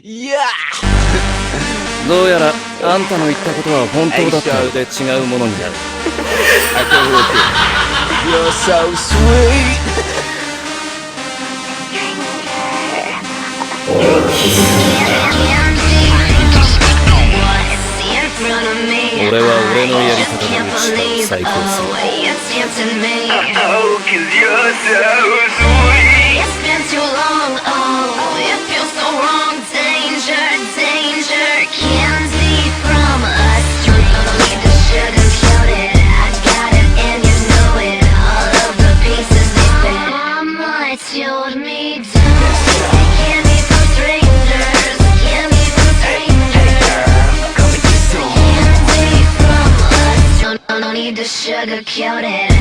いやどうやらあんたの言ったことは本当だったようで違うものになる。I can work it. You're so sweet. 俺は俺のやり方で打ち最高する。Sugar coated.